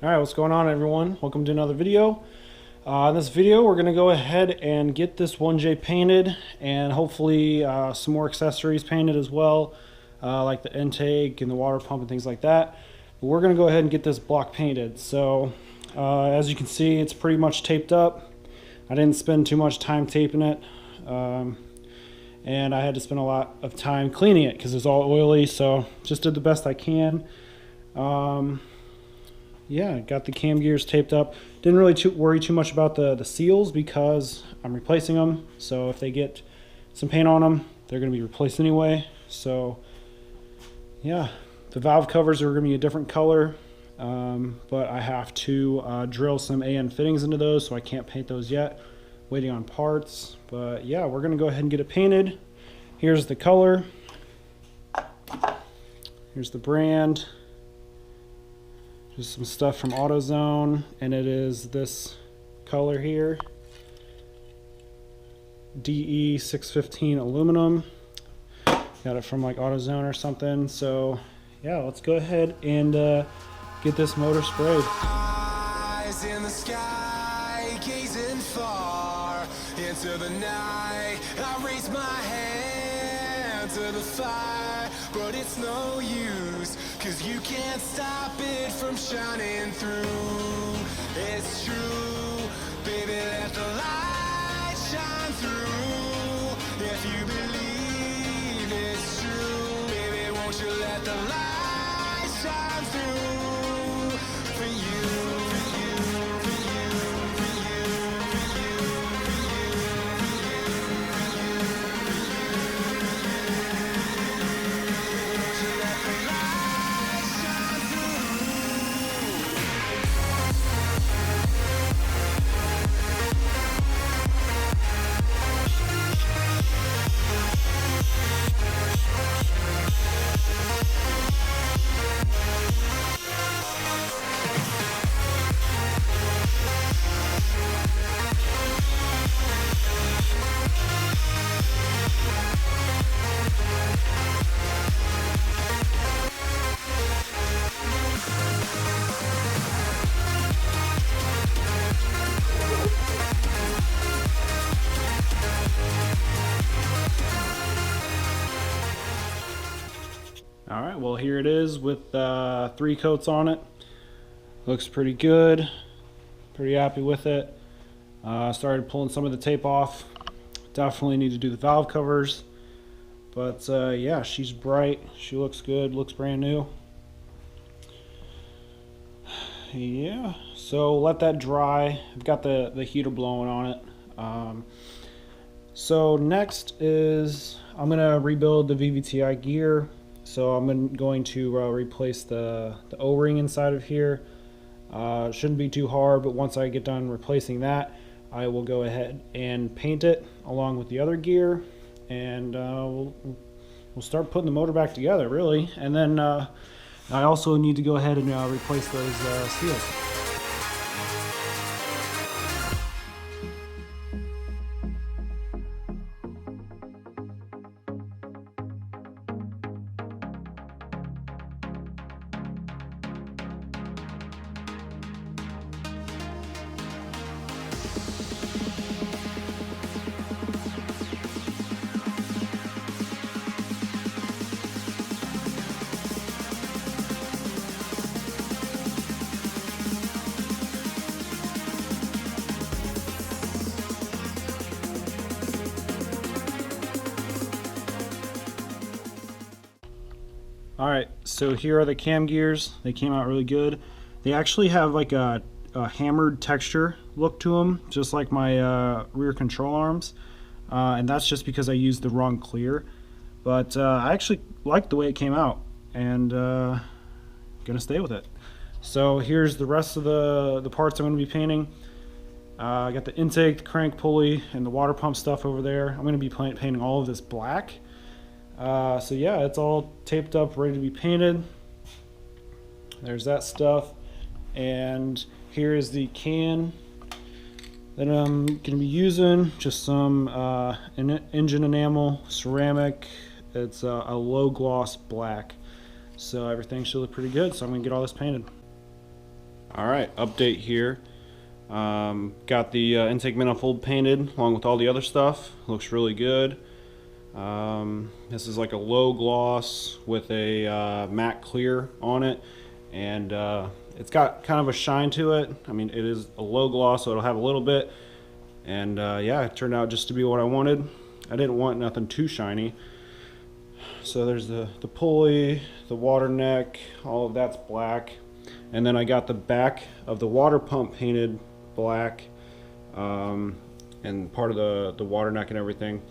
Alright, what's going on everyone? Welcome to another video. In this video we're going to go ahead and get this 1J painted and hopefully some more accessories painted as well, like the intake and the water pump and things like that. But we're going to go ahead and get this block painted. So as you can see, it's pretty much taped up. I didn't spend too much time taping it, and I had to spend a lot of time cleaning it because it was all oily, so just did the best I can. Yeah, got the cam gears taped up. Didn't really worry too much about the seals because I'm replacing them. So if they get some paint on them, they're going to be replaced anyway. So yeah, the valve covers are going to be a different color, but I have to drill some AN fittings into those, so I can't paint those yet. Waiting on parts, but yeah, we're going to go ahead and get it painted. Here's the color. Here's the brand. Just some stuff from AutoZone, and it is this color here, DE615 aluminum. Got it from like AutoZone or something. So yeah, let's go ahead and get this motor sprayed. Eyes in the sky, gazing far into the night. I raise my hand to the fire, but it's no use, 'cause you can't stop it from shining through. It's true, baby, let the light shine through. If you believe it's true, baby, won't you let the light shine through for you, for you, for you, for you, for you, for you, won't you let the light shine through. Alright, well here it is with 3 coats on it. Looks pretty good. Pretty happy with it. Started pulling some of the tape off. Definitely need to do the valve covers. But yeah, she's bright. She looks good. Looks brand new. Yeah, so let that dry. I've got the heater blowing on it. So next is I'm going to rebuild the Vvt-I gear. So I'm going to replace the O-ring inside of here. Shouldn't be too hard, but once I get done replacing that, I will go ahead and paint it along with the other gear, and we'll start putting the motor back together, really. And then I also need to go ahead and replace those seals. Alright, so here are the cam gears. They came out really good. They actually have like a hammered texture look to them, just like my rear control arms. And that's just because I used the wrong clear. But I actually like the way it came out, and gonna stay with it. So here's the rest of the parts I'm going to be painting. I got the intake, the crank pulley, and the water pump stuff over there. I'm going to be painting all of this black. So yeah, it's all taped up, ready to be painted. There's that stuff. And here is the can that I'm going to be using. Just some engine enamel, ceramic. It's a low gloss black. So everything should look pretty good. So I'm going to get all this painted. Alright, update here. Got the intake manifold painted along with all the other stuff. Looks really good. This is like a low gloss with a matte clear on it, and it's got kind of a shine to it. I mean, it is a low gloss, so it'll have a little bit, and yeah, it turned out just to be what I wanted. I didn't want nothing too shiny. So there's the pulley, the water neck, all of that's black, and then I got the back of the water pump painted black, and part of the water neck and everything.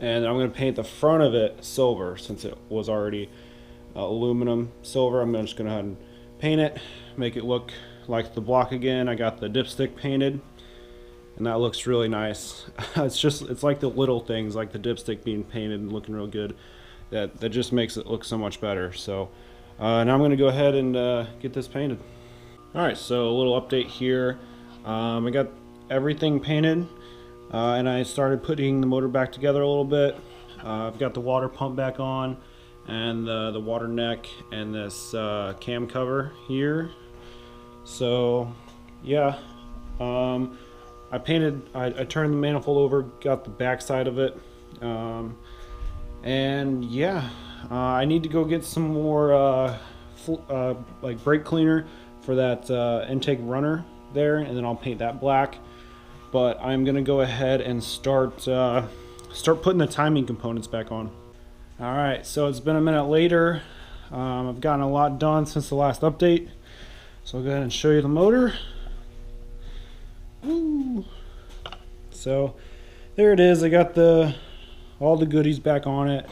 And I'm going to paint the front of it silver since it was already aluminum silver. I'm just going to go ahead and paint it, make it look like the block again. I got the dipstick painted, and that looks really nice. It's like the little things, like the dipstick being painted and looking real good, that just makes it look so much better. So now I'm going to go ahead and get this painted. Alright, so a little update here. I got everything painted. And I started putting the motor back together a little bit. I've got the water pump back on, and the water neck, and this cam cover here. So yeah, I turned the manifold over, got the back side of it, and yeah, I need to go get some more like brake cleaner for that intake runner there, and then I'll paint that black. But I'm gonna go ahead and start putting the timing components back on. All right, so it's been a minute later. I've gotten a lot done since the last update, so I'll go ahead and show you the motor. Woo. So there it is. I got all the goodies back on it.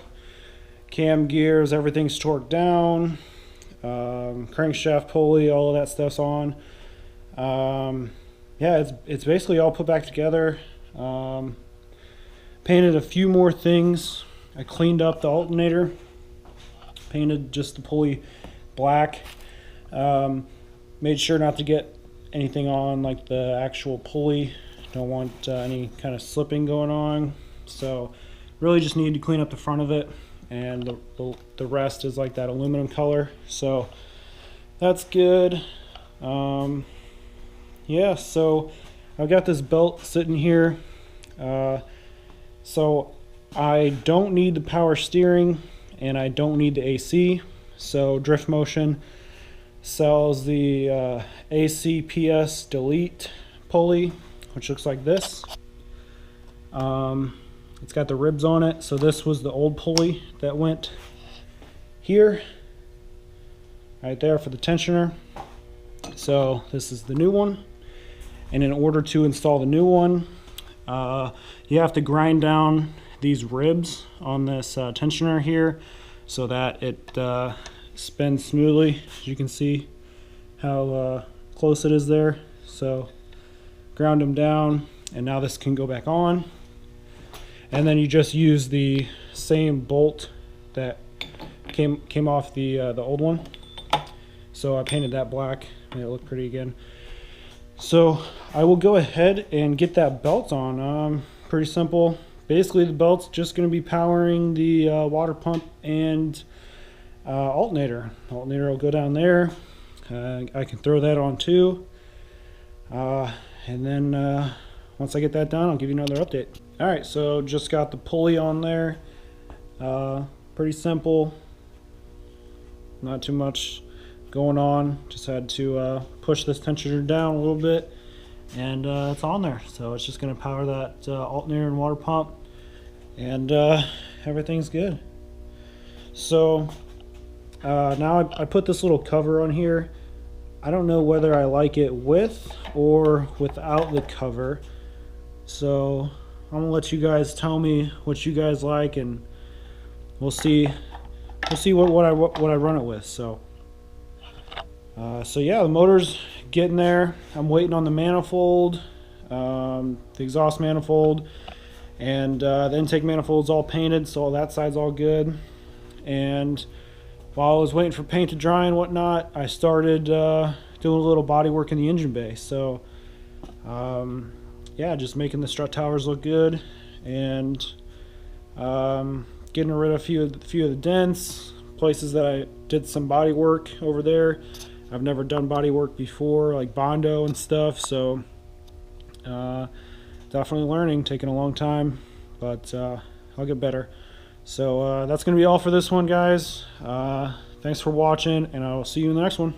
Cam gears, everything's torqued down. Crankshaft pulley, all of that stuff's on. Yeah, it's basically all put back together. Painted a few more things. I cleaned up the alternator. Painted just the pulley black. Made sure not to get anything on like the actual pulley. Don't want any kind of slipping going on. So really just need to clean up the front of it, and the rest is like that aluminum color. So that's good. Yeah, so I've got this belt sitting here. So I don't need the power steering, and I don't need the AC. So Drift Motion sells the AC/PS delete pulley, which looks like this. It's got the ribs on it. So this was the old pulley that went here, right there for the tensioner. So this is the new one. And in order to install the new one, you have to grind down these ribs on this tensioner here so that it spins smoothly. As you can see how close it is there. So ground them down, and now this can go back on. And then you just use the same bolt that came off the old one. So I painted that black, made it look pretty again. So I will go ahead and get that belt on. Pretty simple. Basically the belt's just going to be powering the water pump and alternator. Alternator will go down there. I can throw that on too. And then once I get that done, I'll give you another update. Alright, so just got the pulley on there. Pretty simple. Not too much going on. Just had to push this tensioner down a little bit, and it's on there. So it's just going to power that alternator and water pump, and everything's good. So now I put this little cover on here. I don't know whether I like it with or without the cover, so I'm gonna let you guys tell me what you guys like, and we'll see what I run it with. So yeah, the motor's getting there. I'm waiting on the manifold, the exhaust manifold, and the intake manifold's all painted, so that side's all good. And while I was waiting for paint to dry and whatnot, I started doing a little body work in the engine bay. So yeah, just making the strut towers look good, and getting rid of a few of the dents, places that I did some body work over there. I've never done body work before, like Bondo and stuff, so definitely learning, taking a long time, but I'll get better. So that's going to be all for this one, guys. Thanks for watching, and I'll see you in the next one.